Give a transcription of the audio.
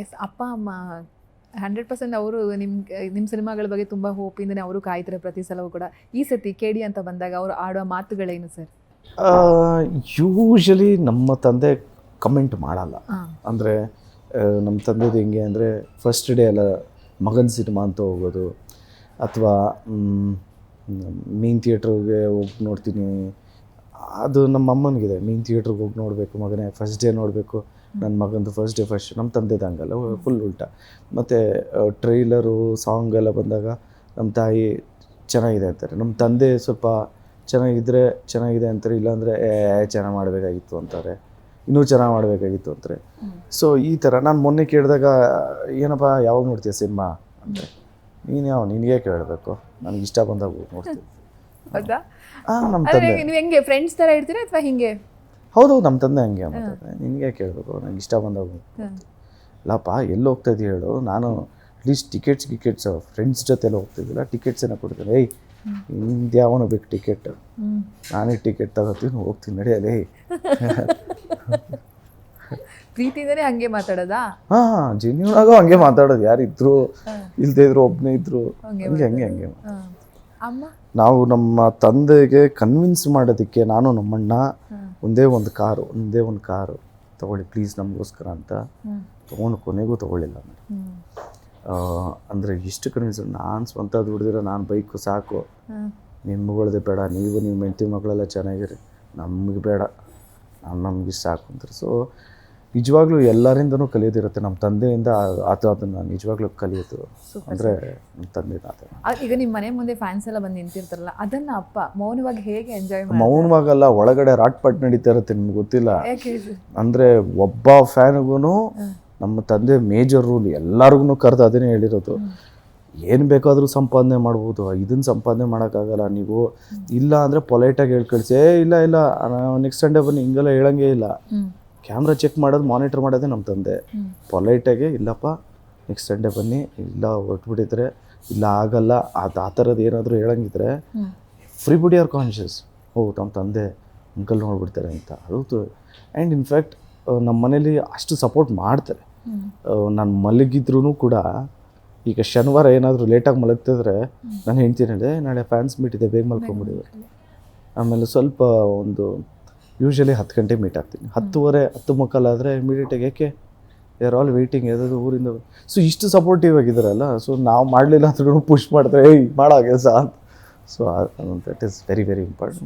S, ಅಪ್ಪ ಅಮ್ಮ 100% ಅವರು ನಿಮ್ಮ ಸಿನಿಮಾಗಳ ಬಗ್ಗೆ ತುಂಬ ಹೋಪಿಂದನೇ ಅವರು ಕಾಯ್ತಾರೆ ಪ್ರತಿ ಸಲವೂ ಕೂಡ. ಈ ಸತಿ ಕೇಡಿ ಅಂತ ಬಂದಾಗ ಅವರು ಆಡೋ ಮಾತುಗಳೇನು ಸರ್? ಯೂಶಲಿ ನಮ್ಮ ತಂದೆ ಕಮೆಂಟ್ ಮಾಡಲ್ಲ. ಹಾಂ. ಅಂದರೆ ನಮ್ಮ ತಂದೆದು ಹೆಂಗೆ ಅಂದರೆ ಫಸ್ಟ್ ಡೇ ಎಲ್ಲ ಮಗನ ಸಿನಿಮಾ ಅಂತ ಹೋಗೋದು, ಅಥವಾ ಮೇನ್ ಥಿಯೇಟ್ರಿಗೆ ಹೋಗಿ ನೋಡ್ತೀನಿ. ಅದು ನಮ್ಮ ಅಮ್ಮನಿಗಿದೆ, ಮೇನ್ ಥಿಯೇಟ್ರಿಗೆ ಹೋಗಿ ನೋಡಬೇಕು ಮಗನೇ, ಫಸ್ಟ್ ಡೇ ನೋಡಬೇಕು, ನನ್ನ ಮಗಂದು ಫಸ್ಟ್ ಡೇ ಫಸ್ಟ್. ನಮ್ಮ ತಂದೆದು ಹಂಗಲ್ಲ, ಫುಲ್ ಉಲ್ಟಾ. ಮತ್ತು ಟ್ರೈಲರು ಸಾಂಗ್ ಎಲ್ಲ ಬಂದಾಗ ನಮ್ಮ ತಾಯಿ ಚೆನ್ನಾಗಿದೆ ಅಂತಾರೆ, ನಮ್ಮ ತಂದೆ ಸ್ವಲ್ಪ ಚೆನ್ನಾಗಿದ್ದರೆ ಚೆನ್ನಾಗಿದೆ ಅಂತಾರೆ, ಇಲ್ಲಾಂದರೆ ಚೆನ್ನಾಗಿ ಮಾಡಬೇಕಾಗಿತ್ತು ಅಂತಾರೆ, ಇನ್ನೂ ಚೆನ್ನಾಗಿ ಮಾಡಬೇಕಾಗಿತ್ತು ಅಂತಾರೆ. ಸೊ ಈ ಥರ ನಾನು ಮೊನ್ನೆ ಕೇಳಿದಾಗ ಏನಪ್ಪ ಯಾವಾಗ ನೋಡ್ತೀಯ ಸಿನಿಮಾ ಅಂದರೆ, ನಿನಗೆ ಕೇಳಬೇಕು, ನನಗೆ ಇಷ್ಟ ಬಂದಾಗ ನೋಡ್ತೀನಿ. ಹೌದಾ? ನಮ್ಮ ತಂದೆ ನೀವು ಹೆಂಗೆ ಫ್ರೆಂಡ್ಸ್ ಥರ ಇರ್ತೀರಾ ಅಥವಾ ಹಿಂಗೆ? ಹೌದು, ನಮ್ಮ ತಂದೆ ಹಂಗೆ ಮಾಡ್ತಾರೆ, ನಿನಗೆ ಕೇಳಬೇಕು, ನನಗೆ ಇಷ್ಟ ಬಂದಾಗ ಇಲ್ಲಪ್ಪ ಎಲ್ಲಿ ಹೋಗ್ತಾ ಇದೀಯ ಹೇಳು, ನಾನು ಅಟ್ಲೀಸ್ಟ್ ಟಿಕೆಟ್ಸ್ ಫ್ರೆಂಡ್ಸ್ ಜೊತೆಲ್ಲ ಹೋಗ್ತಿದ್ದಿಲ್ಲ, ಟಿಕೆಟ್ಸೇನ ಕೊಡ್ತೀನಿ. ಏಯ್ ನಿಮ್ದು ಯಾವನು ಬೇಕು ಟಿಕೆಟ್, ನಾನೇ ಟಿಕೆಟ್ ತಗೋತೀನಿ, ಹೋಗ್ತೀನಿ ನಡೆಯಲೇ. ಪ್ರೀತಿಯಿಂದನೇ ಹಂಗೆ ಮಾತಾಡೋದಾ? ಹಾಂ, ಜೆನ್ಯೂನಾಗೂ ಹಂಗೆ ಮಾತಾಡೋದು, ಯಾರಿದ್ರು ಇಲ್ಲದೇ ಇದ್ರು ಒಬ್ಬನೇ ಇದ್ರು ಹಂಗೆ. ಅಮ್ಮ? ನಾವು ನಮ್ಮ ತಂದೆಗೆ ಕನ್ವಿನ್ಸ್ ಮಾಡೋದಕ್ಕೆ ನಾನು ನಮ್ಮಣ್ಣ ಒಂದೇ ಒಂದು ಕಾರು ತೊಗೊಳ್ಳಿ ಪ್ಲೀಸ್ ನಮಗೋಸ್ಕರ ಅಂತ ತೊಗೊಂಡು ಕೊನೆಗೂ ತೊಗೊಳ್ಳಿಲ್ಲ. ಅಂದರೆ ಎಷ್ಟು ಕನ್ವಿನ್ಸ್, ನಾನು ಸ್ವಂತ ದುಡ್ದಿರೋ ನಾನು ಬೈಕು ಸಾಕು, ನಿಮ್ಗಳದೇ ಬೇಡ, ನೀವು ನಿಮ್ಮ ಹೆಂಡತಿ ಮಕ್ಕಳೆಲ್ಲ ಚೆನ್ನಾಗಿರಿ, ನಮಗೆ ಬೇಡ, ನಮ್ಗೆ ಸಾಕು ಅಂತಾರೆ. ಸೊ ನಿಜವಾಗ್ಲೂ ಎಲ್ಲರಿಂದನೂ ಕಲಿಯೋದಿರುತ್ತೆ, ನಮ್ಮ ತಂದೆಯಿಂದ ಅದನ್ನು ನಿಜವಾಗ್ಲೂ ಕಲಿಯೋದು ಅಂದರೆ ನಮ್ಮ ತಂದೆ ತಾತ. ಈಗ ನಿಮ್ಮ ಮನೆ ಮುಂದೆ ಫ್ಯಾನ್ಸ್ ಎಲ್ಲ ಬಂದು ನಿಂತಿರ್ತಾರಲ್ಲ, ಅದನ್ನು ಅಪ್ಪ ಮೌನವಾಗಿ ಹೇಗೆ ಎಂಜಾಯ್ ಮಾಡಿ? ಮೌನವಾಗಲ್ಲ, ಒಳಗಡೆ ರಾಟ್ಪಾಟ್ ನಡೀತಾ ಇರುತ್ತೆ, ನಿಮ್ಗೆ ಗೊತ್ತಿಲ್ಲ. ಅಂದರೆ ಒಬ್ಬ ಫ್ಯಾನ್ಗೂ ನಮ್ಮ ತಂದೆ ಮೇಜರ್ ರೂಲ್, ಎಲ್ಲರಿಗೂ ಕರೆದು ಅದನ್ನೇ ಹೇಳಿರೋದು, ಏನು ಬೇಕಾದರೂ ಸಂಪಾದನೆ ಮಾಡ್ಬೋದು, ಇದನ್ನು ಸಂಪಾದನೆ ಮಾಡೋಕ್ಕಾಗಲ್ಲ ನೀವು, ಇಲ್ಲ ಅಂದರೆ ಪೊಲೈಟಾಗಿ ಹೇಳಿ ಕಳಿಸಿ, ಇಲ್ಲ ನೆಕ್ಸ್ಟ್ ಸಂಡೇ ಬನ್ನಿ, ಹಿಂಗೆಲ್ಲ ಹೇಳಂಗೇ ಇಲ್ಲ. ಕ್ಯಾಮ್ರಾ ಚೆಕ್ ಮಾಡೋದು, ಮಾನಿಟರ್ ಮಾಡೋದೇ ನಮ್ಮ ತಂದೆ. ಪೊಲೈಟಾಗಿ ಇಲ್ಲಪ್ಪ ನೆಕ್ಸ್ಟ್ ಸಂಡೇ ಬನ್ನಿ, ಇಲ್ಲ ಹೊರಟ್ಬಿಟ್ಟಿದ್ರೆ, ಇಲ್ಲ ಆಗಲ್ಲ, ಆ ಥರದ್ದು ಏನಾದರೂ ಹೇಳಂಗಿದ್ರೆ ಎವ್ರಿಬಡಿ ಆರ್ ಕಾನ್ಷಿಯಸ್, ನಮ್ಮ ತಂದೆ ಅಂಕಲ್ ನೋಡ್ಬಿಡ್ತಾರೆ ಅಂತ. ಅದು ಆ್ಯಂಡ್ ಇನ್ಫ್ಯಾಕ್ಟ್ ನಮ್ಮ ಮನೇಲಿ ಅಷ್ಟು ಸಪೋರ್ಟ್ ಮಾಡ್ತಾರೆ. ನಾನು ಮಲಗಿದ್ರೂ ಕೂಡ, ಈಗ ಶನಿವಾರ ಏನಾದರೂ ಲೇಟಾಗಿ ಮಲಗ್ತಿದ್ರೆ ನಾನು ಹೇಳ್ತೀನಿ, ನಾಳೆ ಫ್ಯಾನ್ಸ್ ಮೀಟ್ ಇದೆ, ಬೇಗ ಮಲ್ಕೊಂಬಿಡಿದ್ರು. ಆಮೇಲೆ ಸ್ವಲ್ಪ ಒಂದು ಯೂಶ್ವಲಿ 10 ಗಂಟೆಗೆ ಮೀಟ್ ಆಗ್ತೀನಿ, 10:30 ಆದರೆ ಇಮಿಡಿಯೇಟಾಗಿ, ಯಾಕೆ ದೇ ಆರ್ ಆಲ್ ವೇಟಿಂಗ್, ಯಾವುದಾದ್ರು ಊರಿಂದ. ಸೊ ಇಷ್ಟು ಸಪೋರ್ಟಿವ್ ಆಗಿದ್ದಾರಲ್ಲ, ಸೊ ನಾವು ಮಾಡಲಿಲ್ಲ ಅಂದ್ರೂ ಪುಷ್ ಮಾಡ್ತಾರೆ, ಏಯ್ ಮಾಡೋ ಕೆಲಸ ಅಂತ. So that is very very important.